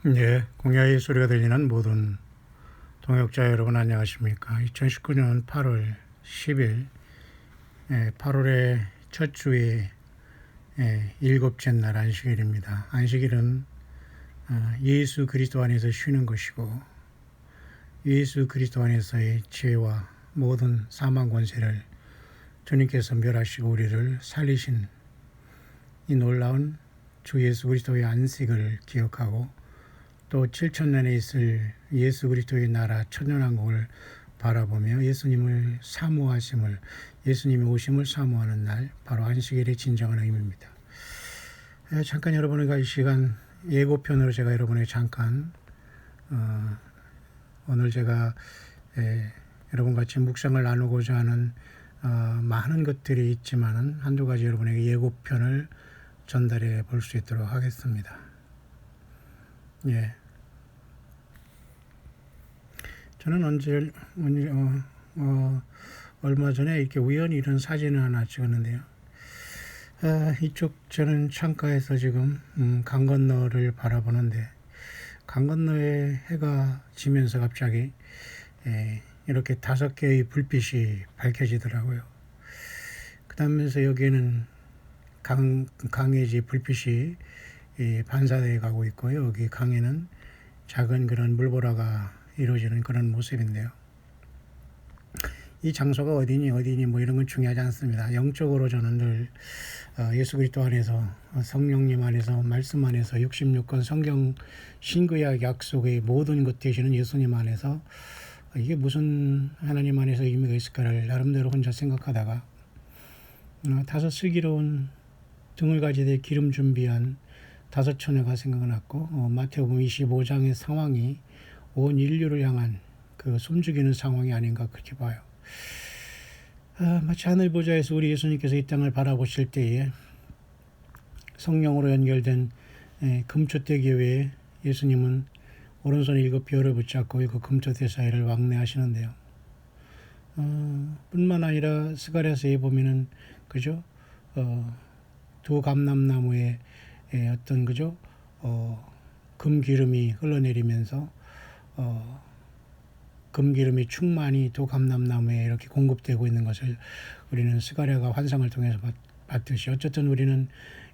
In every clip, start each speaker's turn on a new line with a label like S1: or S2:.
S1: 예, 공야의 소리가 들리는 모든 동역자 여러분 안녕하십니까? 2019년 8월 10일, 8월의 첫 주의 일곱째 날 안식일입니다. 안식일은 예수 그리스도 안에서 쉬는 것이고 예수 그리스도 안에서의 죄와 모든 사망 권세를 주님께서 멸하시고 우리를 살리신 이 놀라운 주 예수 그리스도의 안식을 기억하고 또 7천년에 있을 예수 그리스도의 나라 천년왕국을 바라보며 예수님을 사모하심을, 예수님의 오심을 사모하는 날, 바로 안식일의 진정한 의미입니다. 잠깐 여러분과 이 시간 예고편으로 제가 여러분에게 잠깐 오늘 제가 여러분과 같이 묵상을 나누고자 하는 많은 것들이 있지만은 한두 가지 여러분에게 예고편을 전달해 볼 수 있도록 하겠습니다. 예. 저는 얼마 전에 이렇게 우연히 이런 사진을 하나 찍었는데요. 이쪽 저는 창가에서 지금 강 건너를 바라보는데 강 건너에 해가 지면서 갑자기 이렇게 5개의 불빛이 밝혀지더라고요. 그다음에서 여기에는 강의 불빛이 반사되어 가고 있고요. 여기 강에는 작은 그런 물보라가 이루어지는 그런 모습인데요. 이 장소가 어디니 뭐 이런 건 중요하지 않습니다. 영적으로 저는 늘 예수 그리스도 안에서 성령님 안에서 말씀 안에서 66권 성경 신구약 약속의 모든 것 되시는 예수님 안에서 이게 무슨 하나님 안에서 의미가 있을까를 나름대로 혼자 생각하다가 5 슬기로운 등을 가지되 기름 준비한 5 처녀가 생각났고 마태복음 25장의 상황이 온 인류를 향한 그 숨죽이는 상황이 아닌가 그렇게 봐요. 마치 하늘 보좌에서 우리 예수님께서 이 땅을 바라보실 때에 성령으로 연결된 금초대기 외에 예수님은 오른손에 7 별을 붙잡고 그 금초대 사이를 왕래하시는데요. 뿐만 아니라 스가랴서에 보면은 그죠? 2 감람나무에 어떤 그죠? 금기름이 흘러내리면서 금기름이 충만히 2 감람나무에 이렇게 공급되고 있는 것을 우리는 스가랴가 환상을 통해서 봤듯이 어쨌든 우리는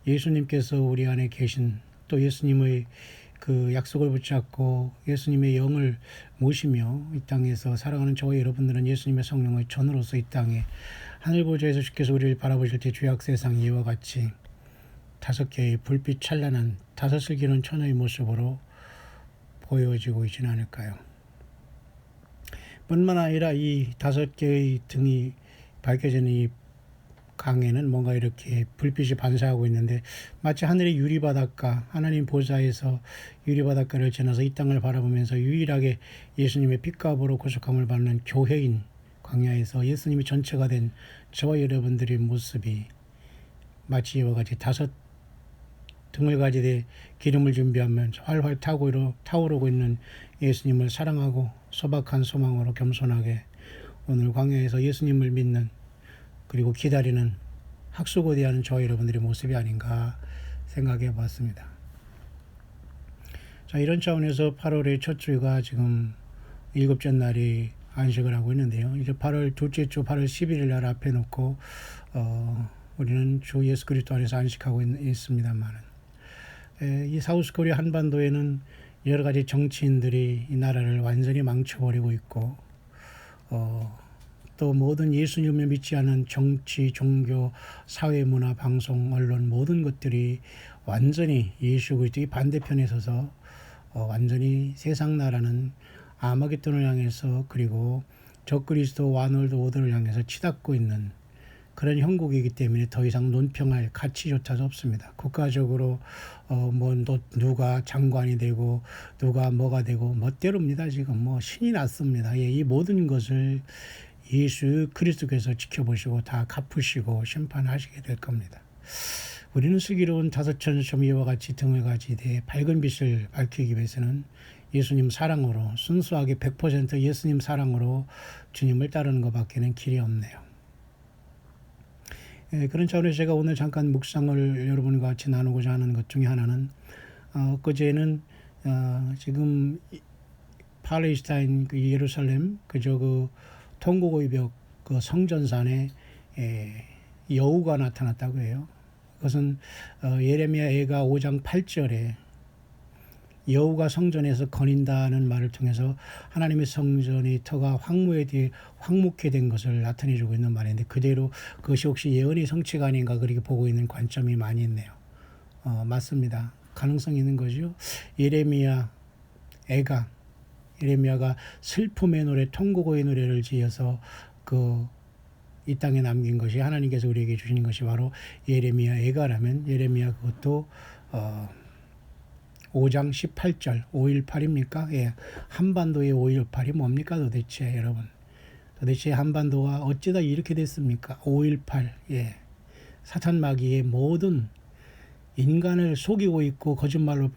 S1: 예수님께서 우리 안에 계신 또 예수님의 그 약속을 붙잡고 예수님의 영을 모시며 이 땅에서 살아가는 저와 여러분들은 예수님의 성령의 전으로서 이 땅에 하늘 보좌에서 주께서 우리를 바라보실 때 죄악 세상 이와 같이 5개의 불빛 찬란한 5 슬기로운 처녀의 모습으로 보여지고 있지는 않을까요? 뿐만 아니라 이 5개의 등이 밝혀지는 이 강에는 뭔가 이렇게 불빛이 반사하고 있는데 마치 하늘의 유리바닷가, 하나님 보좌에서 유리바닷가를 지나서 이 땅을 바라보면서 유일하게 예수님의 빛값으로 구속함을 받는 교회인 광야에서 예수님이 전체가 된 저와 여러분들의 모습이 마치 이와 같이 5 등을 가지되 기름을 준비하면서 활활 타오르고 있는 예수님을 사랑하고 소박한 소망으로 겸손하게 오늘 광야에서 예수님을 믿는 그리고 기다리는 학수고대하는 저와 여러분들의 모습이 아닌가 생각해 봤습니다. 자, 이런 차원에서 8월의 첫 주가 지금 7째 날이 안식을 하고 있는데요. 이제 8월 둘째 주 8월 11일 날 앞에 놓고 우리는 주 예수 그리스도 안에서 안식하고 있습니다만은 이 사우스 코리아 한반도에는 여러 가지 정치인들이 이 나라를 완전히 망쳐버리고 있고 또 모든 예수님을 믿지 않은 정치, 종교, 사회, 문화, 방송, 언론 모든 것들이 완전히 예수 그리스도의 반대편에 서서 완전히 세상 나라는 아마겟돈을 향해서 그리고 적그리스도 와놀드 오더를 향해서 치닫고 있는 그런 형국이기 때문에 더 이상 논평할 가치조차도 없습니다. 국가적으로 누가 장관이 되고 누가 뭐가 되고 멋대로입니다. 지금 신이 났습니다. 이 모든 것을 예수 그리스도께서 지켜보시고 다 갚으시고 심판하시게 될 겁니다. 우리는 슬기로운 5 처녀와 같이 등을 가지되 밝은 빛을 밝히기 위해서는 예수님 사랑으로 순수하게 100% 예수님 사랑으로 주님을 따르는 것밖에는 길이 없네요. 그런 차원에서 제가 오늘 잠깐 묵상을 여러분과 같이 나누고자 하는 것 중에 하나는 엊그제는 지금 팔레스타인 그 예루살렘 그저 그 통곡의 벽 그 성전산에 여우가 나타났다고 해요. 그것은 예레미야 애가 5장 8절에 여우가 성전에서 거닌다는 말을 통해서 하나님의 성전의 터가 황무케 된 것을 나타내주고 있는 말인데, 그대로 그것이 혹시 예언의 성취가 아닌가 그렇게 보고 있는 관점이 많이 있네요. 맞습니다. 가능성이 있는 거죠. 예레미야가 슬픔의 노래, 통곡의 노래를 지어서 이 땅에 남긴 것이, 하나님께서 우리에게 주시는 것이 바로 예레미야 애가라면, 예레미야 그것도 5장 18절 5.18입니까? 예. 한반도의 5.18이 뭡니까 도대체 여러분? 도대체 한반도가 어쩌다 이렇게 됐습니까? 5.18. 예. 사탄 마귀의 모든 인간을 속이고 있고 거짓말로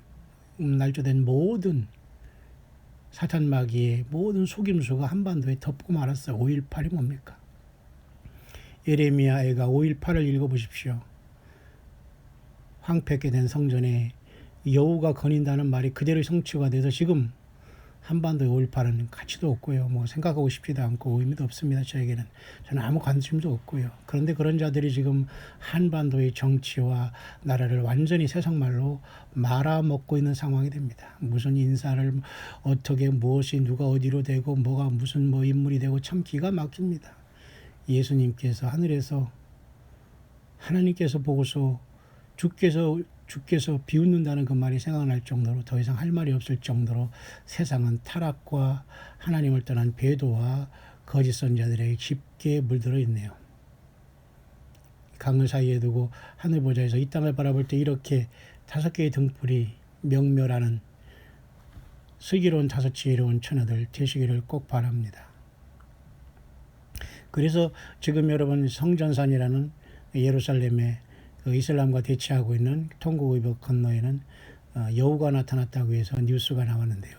S1: 날조된 모든 사탄 마귀의 모든 속임수가 한반도에 덮고 말았어요. 5.18이 뭡니까? 예레미야 애가 5.18을 읽어보십시오. 황폐케 된 성전에 여우가 거닌다는 말이 그대로 성취가 돼서 지금 한반도의 5.18은 가치도 없고요. 뭐 생각하고 싶지도 않고 의미도 없습니다. 저에게는. 저는 아무 관심도 없고요. 그런데 그런 자들이 지금 한반도의 정치와 나라를 완전히 세상말로 말아먹고 있는 상황이 됩니다. 무슨 인사를 어떻게 무엇이 누가 어디로 되고 뭐가 무슨 뭐 인물이 되고 참 기가 막힙니다. 예수님께서 하늘에서 하나님께서 보고서 주께서 비웃는다는 그 말이 생각날 정도로 더 이상 할 말이 없을 정도로 세상은 타락과 하나님을 떠난 배도와 거짓 선자들에게 깊게 물들어 있네요. 강을 사이에 두고 하늘 보좌에서 이 땅을 바라볼 때 이렇게 5개의 등불이 명멸하는 슬기로운 5 지혜로운 처녀들 되시기를 꼭 바랍니다. 그래서 지금 여러분 성전산이라는 예루살렘의 그 이슬람과 대치하고 있는 통곡의 벽 건너에는 여우가 나타났다고 해서 뉴스가 나왔는데요.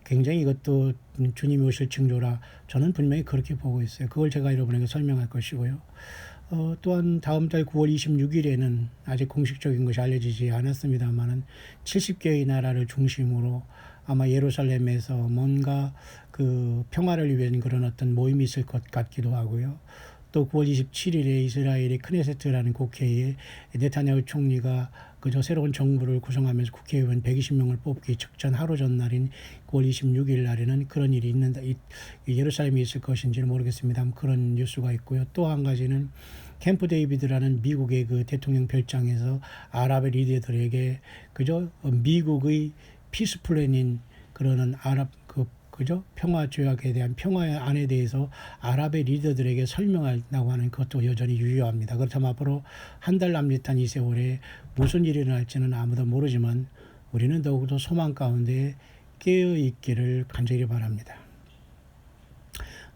S1: 굉장히 이것도 주님이 오실 징조라 저는 분명히 그렇게 보고 있어요. 그걸 제가 여러분에게 설명할 것이고요. 또한 다음 달 9월 26일에는 아직 공식적인 것이 알려지지 않았습니다만은 70개의 나라를 중심으로 아마 예루살렘에서 뭔가 그 평화를 위한 그런 어떤 모임이 있을 것 같기도 하고요. 또 9월 27일에 이스라엘의 크네세트라는 국회에 네타냐후 총리가 그저 새로운 정부를 구성하면서 국회의원 120명을 뽑기 직전 하루 전날인 9월 26일 날에는 그런 일이 있는다. 예루살렘에 있을 것인지는 모르겠습니다. 그런 뉴스가 있고요. 또 한 가지는 캠프 데이비드라는 미국의 그 대통령 별장에서 아랍의 리더들에게 그저 미국의 피스 플랜인 그러는 그죠? 평화 조약에 대한 평화의 안에 대해서 아랍의 리더들에게 설명한다고 하는 것도 여전히 유효합니다. 그렇다면 앞으로 한 달 남짓한 이 세월에 무슨 일이 일어날지는 아무도 모르지만 우리는 더욱더 소망 가운데 깨어 있기를 간절히 바랍니다.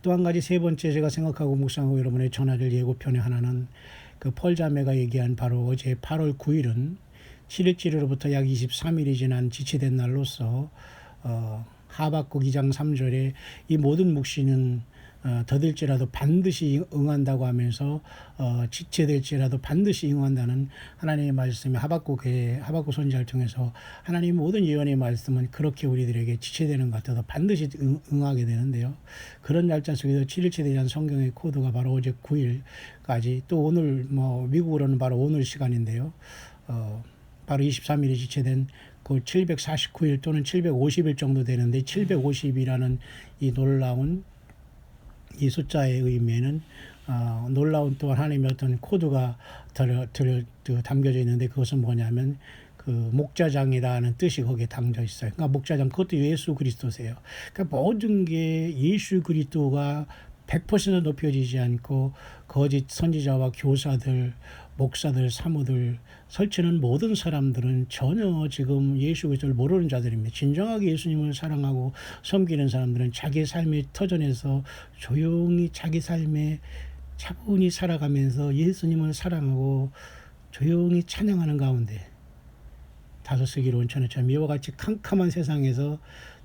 S1: 또 한 가지 세 번째 제가 생각하고 묵상하고 여러분의 전하될 예고편의 하나는 그 펄 자매가 얘기한 바로 어제 8월 9일은 7일째로부터 약 23일이 지난 지체된 날로서 하박국 2장 3절에 이 모든 묵시는 더딜지라도 반드시 응한다고 하면서 지체될지라도 반드시 응한다는 하나님의 말씀이 하박국 선지자를 통해서 하나님의 모든 예언의 말씀은 그렇게 우리들에게 지체되는 것 같아서 반드시 응하게 되는데요. 그런 날짜 속에서 7일째 대한 성경의 코드가 바로 어제 9일까지 또 오늘 미국으로는 바로 오늘 시간인데요. 바로 23일이 지체된 그 749일 또는 750일 정도 되는데 750이라는 이 놀라운 이 숫자의 의미에는 놀라운 또한 하나님의 어떤 코드가 담겨져 있는데 그것은 뭐냐면 그 목자장이라는 뜻이 거기에 담겨 있어요. 그러니까 목자장 그것도 예수 그리스도세요. 그러니까 모든 게 예수 그리스도가 100% 높여지지 않고 거짓 선지자와 교사들, 목사들, 사모들, 설치는 모든 사람들은 전혀 지금 예수 그리스도를 모르는 자들입니다. 진정하게 예수님을 사랑하고 섬기는 사람들은 자기 삶의 터전에서 조용히 자기 삶에 차분히 살아가면서 예수님을 사랑하고 조용히 찬양하는 가운데 5 슬기로운 처녀처럼 이와 같이 캄캄한 세상에서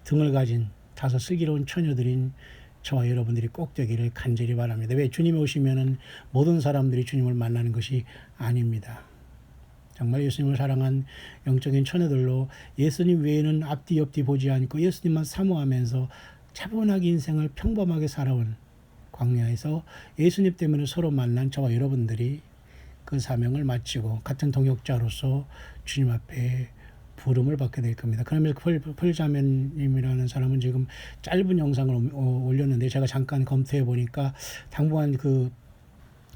S1: 등을 가진 5 슬기로운 처녀들인 저와 여러분들이 꼭 되기를 간절히 바랍니다. 왜? 주님이 오시면은 모든 사람들이 주님을 만나는 것이 아닙니다. 정말 예수님을 사랑한 영적인 처녀들로 예수님 외에는 앞뒤 옆뒤 보지 않고 예수님만 사모하면서 차분하게 인생을 평범하게 살아온 광야에서 예수님 때문에 서로 만난 저와 여러분들이 그 사명을 마치고 같은 동역자로서 주님 앞에 부름을 받게 될 겁니다. 그러면서 펄자매님이라는 사람은 지금 짧은 영상을 올렸는데 제가 잠깐 검토해 보니까 당분간 그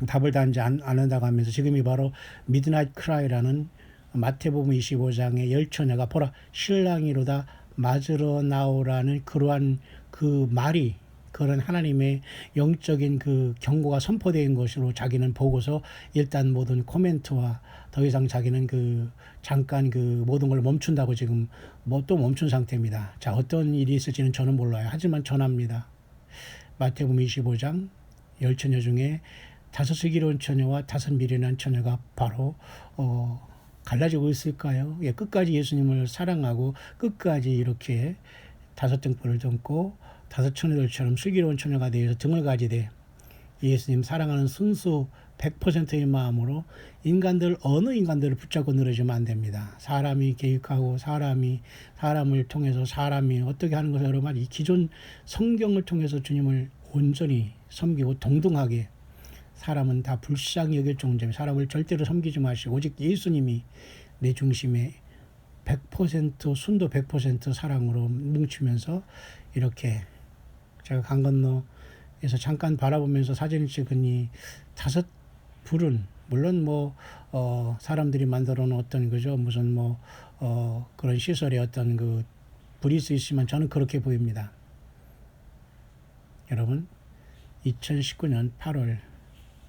S1: 답을 다 이제 안 한다고 하면서 지금이 바로 미드나잇 크라이라는 마태복음 25장의 열 처녀가 보라 신랑이로다 맞으러 나오라는 그러한 그 말이 그런 하나님의 영적인 그 경고가 선포된 것으로 자기는 보고서 일단 모든 코멘트와 더 이상 자기는 그 잠깐 그 모든 걸 멈춘다고 지금 뭐 또 멈춘 상태입니다. 자, 어떤 일이 있을지는 저는 몰라요. 하지만 전합니다. 마태복음 25장 열 처녀 중에 5 슬기로운 처녀와 5 미련한 처녀가 바로 갈라지고 있을까요? 예, 끝까지 예수님을 사랑하고 끝까지 이렇게 5 등불을 등고 5 처녀들처럼 슬기로운 처녀가 되어서 등을 가지되 예수님 사랑하는 순수 100%의 마음으로 인간들 어느 인간들을 붙잡고 늘어지면 안 됩니다. 사람이 개입하고 사람을 통해서 사람이 어떻게 하는 것을 여러분 이 기존 성경을 통해서 주님을 온전히 섬기고 동등하게 사람은 다 불쌍히 여길 정도면 사람을 절대로 섬기지 마시고 오직 예수님이 내 중심에 100% 순도 100% 사랑으로 뭉치면서 이렇게 제가 강 건너에서 잠깐 바라보면서 사진을 찍으니 5 불은 물론 뭐 사람들이 만들어 놓은 어떤 그죠 무슨 뭐 그런 시설의 어떤 그 불일 수 있지만 저는 그렇게 보입니다. 여러분 2019년 8월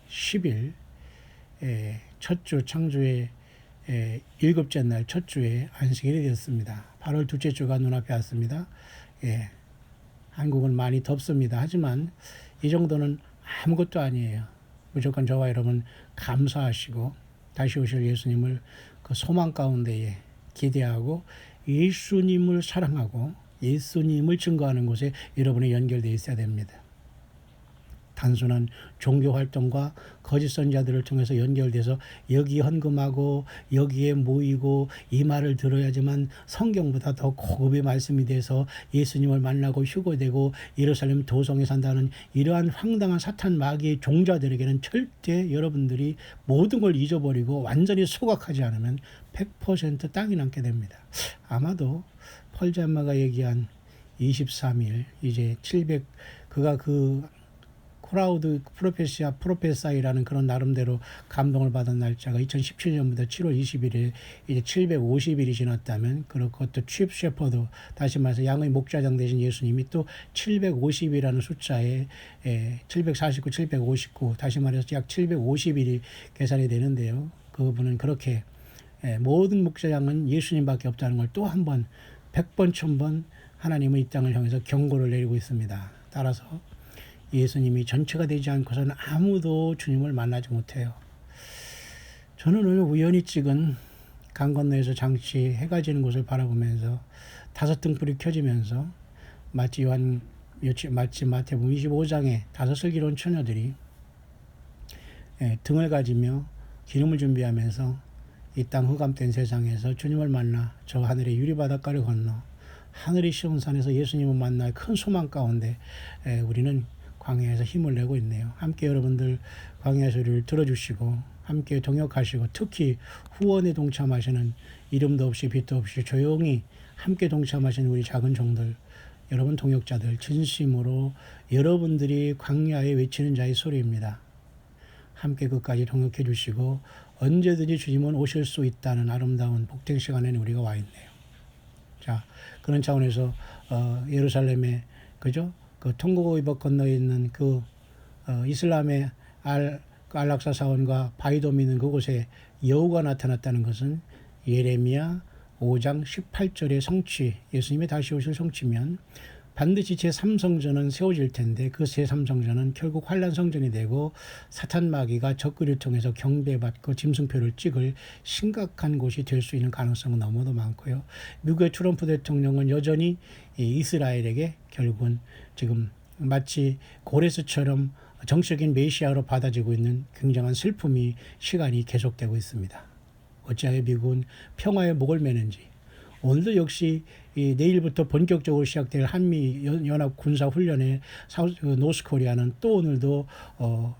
S1: 10일 첫 주 창조의 7째 날 첫 주에 안식일이 되었습니다. 8월 둘째 주가 눈앞에 왔습니다. 예, 한국은 많이 덥습니다. 하지만 이 정도는 아무것도 아니에요. 무조건 저와 여러분 감사하시고 다시 오실 예수님을 그 소망 가운데에 기대하고 예수님을 사랑하고 예수님을 증거하는 곳에 여러분이 연결되어 있어야 됩니다. 단순한 종교 활동과 거짓 선자들을 통해서 연결돼서 여기 헌금하고 여기에 모이고 이 말을 들어야지만 성경보다 더 고급의 말씀이 돼서 예수님을 만나고 휴거되고 예루살렘 도성에 산다는 이러한 황당한 사탄 마귀의 종자들에게는 절대 여러분들이 모든 걸 잊어버리고 완전히 소각하지 않으면 100% 땅이 남게 됩니다. 아마도 펄자마가 얘기한 23일 이제 700 그가 그 크라우드 프로페사이라는 그런 나름대로 감동을 받은 날짜가 2017년부터 7월 20일에 이제 750일이 지났다면 그것도 칩 셰퍼드 다시 말해서 양의 목자장 되신 예수님이 또 750이라는 숫자에 749, 759 다시 말해서 약 750일이 계산이 되는데요. 그분은 그렇게 모든 목자장은 예수님밖에 없다는 걸 또 한 번 100번 1000번 하나님은 이 땅을 향해서 경고를 내리고 있습니다. 따라서 예수님이 전체가 되지 않고서는 아무도 주님을 만나지 못해요. 저는 오늘 우연히 찍은 강 건너에서 장치 해가 지는 곳을 바라보면서 5 등불이 켜지면서 마치 마태복음 25장의 5 슬기로운 처녀들이 등을 가지며 기름을 준비하면서 이 땅 흑암된 세상에서 주님을 만나 저 하늘의 유리바닷가를 건너 하늘의 시온산에서 예수님을 만날 큰 소망 가운데 우리는 광야에서 힘을 내고 있네요. 함께 여러분들 광야의 소리를 들어주시고 함께 동역하시고 특히 후원에 동참하시는 이름도 없이 빛도 없이 조용히 함께 동참하시는 우리 작은 종들 여러분 동역자들 진심으로 여러분들이 광야에 외치는 자의 소리입니다. 함께 끝까지 동역해 주시고 언제든지 주님은 오실 수 있다는 아름다운 복된 시간에는 우리가 와 있네요. 자, 그런 차원에서 예루살렘에 그죠? 그 통곡의 벽 건너에 있는 그 이슬람의 알락사 사원과 바위돔 있는 그곳에 여우가 나타났다는 것은 예레미야 5장 18절의 성취, 예수님의 다시 오실 성취면 반드시 제3성전은 세워질 텐데 그 제3성전은 결국 환란 성전이 되고 사탄 마귀가 적그리를 통해서 경배받고 짐승표를 찍을 심각한 곳이 될 수 있는 가능성은 너무도 많고요. 미국의 트럼프 대통령은 여전히 이스라엘에게 결국은 지금 마치 고레스처럼 정치적인 메시아로 받아지고 있는 굉장한 슬픔이 시간이 계속되고 있습니다. 어찌하여 미국은 평화의 목을 매는지. 오늘도 역시 내일부터 본격적으로 시작될 한미 연합 군사 훈련에 노스코리아는 또 오늘도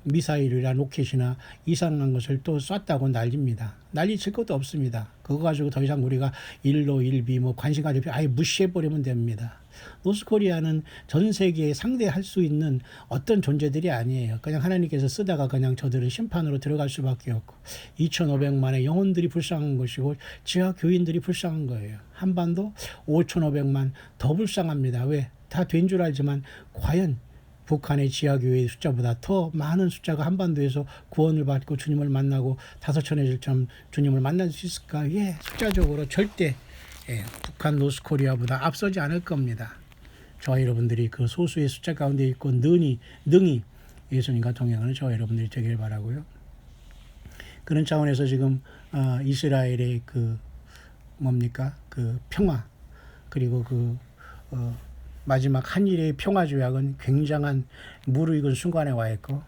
S1: 미사일이나 로켓이나 이상한 것을 또 쐈다고 난립니다. 난리칠 것도 없습니다. 그거 가지고 더 이상 우리가 일로 일비 뭐 관심 가질 필요 아예 무시해버리면 됩니다. 노스코리아는 전 세계에 상대할 수 있는 어떤 존재들이 아니에요. 그냥 하나님께서 쓰다가 그냥 저들은 심판으로 들어갈 수밖에 없고 2,500만의 영혼들이 불쌍한 것이고 지하 교인들이 불쌍한 거예요. 한반도 5,500만 더 불쌍합니다. 왜? 다 된 줄 알지만 과연 북한의 지하교회의 숫자보다 더 많은 숫자가 한반도에서 구원을 받고 주님을 만나고 5천의 1점 주님을 만날 수 있을까? 예, 숫자적으로 절대 북한 노스코리아보다 앞서지 않을 겁니다. 저와 여러분들이 그 소수의 숫자 가운데 있고 능히 예수님과 동행하는 저와 여러분들이 되길 바라고요. 그런 차원에서 지금 이스라엘의 그 뭡니까? 그 평화 그리고 그 마지막 한일의 평화 조약은 굉장한 무르익은 순간에 와 있고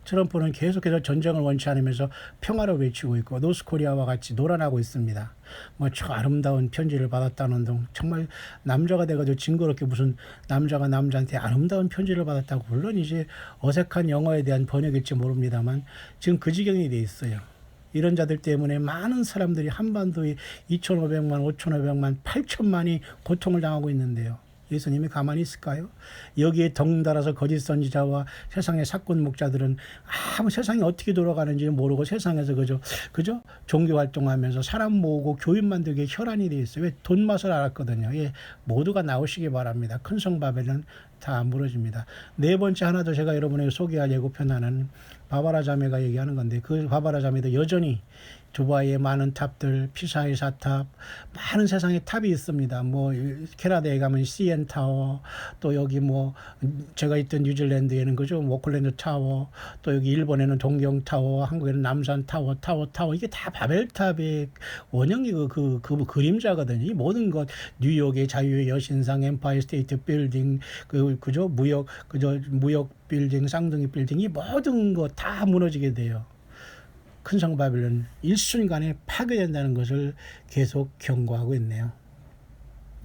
S1: 트럼프는 계속해서 전쟁을 원치 않으면서 평화를 외치고 있고 노스코리아와 같이 놀아나고 있습니다. 뭐 저 아름다운 편지를 받았다는 등 정말 남자가 돼가지고 징그럽게 무슨 남자가 남자한테 아름다운 편지를 받았다고 물론 이제 어색한 영어에 대한 번역일지 모릅니다만 지금 그 지경이 돼 있어요. 이런 자들 때문에 많은 사람들이 한반도에 2,500만, 5,500만, 8천만이 고통을 당하고 있는데요. 예수님이 가만히 있을까요? 여기에 덩달아서 거짓 선지자와 세상의 사건 목자들은 아무 세상이 어떻게 돌아가는지 모르고 세상에서 그저 종교 활동하면서 사람 모으고 교인 만들기에 혈안이 돼 있어요. 왜? 돈 맛을 알았거든요. 예, 모두가 나오시기 바랍니다. 큰 성 바벨은 다 무너집니다. 네 번째 하나 더 제가 여러분에게 소개할 예고편 하나는 바바라 자매가 얘기하는 건데 그 바바라 자매도 여전히 두바이의 많은 탑들, 피사의 사탑, 많은 세상에 탑이 있습니다. 뭐 캐나다에 가면 CN 타워, 또 여기 뭐 제가 있던 뉴질랜드에는 그죠, 오클랜드 타워, 또 여기 일본에는 동경 타워, 한국에는 남산 타워 이게 다 바벨탑의 원형이 그 그림자거든요. 이 모든 것 뉴욕의 자유의 여신상, 엠파이어 스테이트 빌딩, 그죠 무역 빌딩, 쌍둥이 빌딩 이 모든 것 다 무너지게 돼요. 큰 성 바벨론 일순간에 파괴된다는 것을 계속 경고하고 있네요.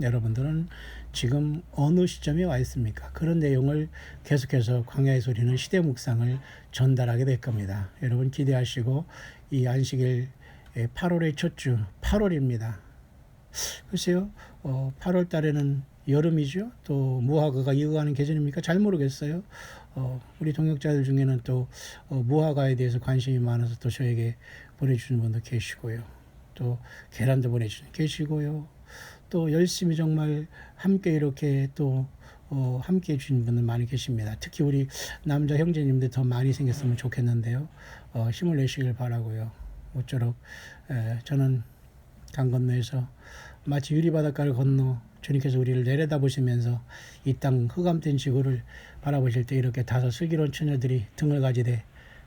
S1: 여러분들은 지금 어느 시점에 와 있습니까? 그런 내용을 계속해서 광야의 소리는 시대 묵상을 전달하게 될 겁니다. 여러분 기대하시고 이 안식일 8월의 첫 주 8월입니다. 글쎄요 8월 달에는 여름이죠. 또 무화과가 익어가는 계절입니까? 잘 모르겠어요. 우리 동역자들 중에는 또 무화과에 대해서 관심이 많아서 또 저에게 보내주시는 분도 계시고요. 또 계란도 보내주시는 계시고요. 또 열심히 정말 함께 이렇게 또 함께 해주시는 분들 많이 계십니다. 특히 우리 남자 형제님들 더 많이 생겼으면 좋겠는데요. 힘을 내시길 바라고요. 모쪼록 저는 강 건너에서 마치 유리바닷가를 건너 주님께서 우리를 내려다보시면서 이 땅 흑암된 지구를 바라보실 때 이렇게 다섯 슬기로운 처녀들이 등을 가지되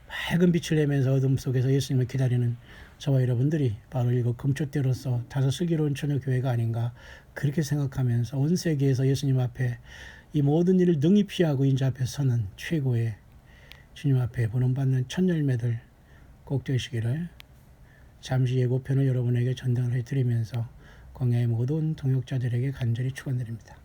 S1: 밝은 빛을 내면서 어둠 속에서 예수님을 기다리는 저와 여러분들이 바로 이거 금초대로서 다섯 슬기로운 처녀 교회가 아닌가 그렇게 생각하면서 온 세계에서 예수님 앞에 이 모든 일을 능히 피하고 인자 앞에 서는 최고의 주님 앞에 본원받는 첫 열매들 꼭 되시기를 잠시 예고편을 여러분에게 전달해 드리면서 광야의 모든 동역자들에게 간절히 축원드립니다.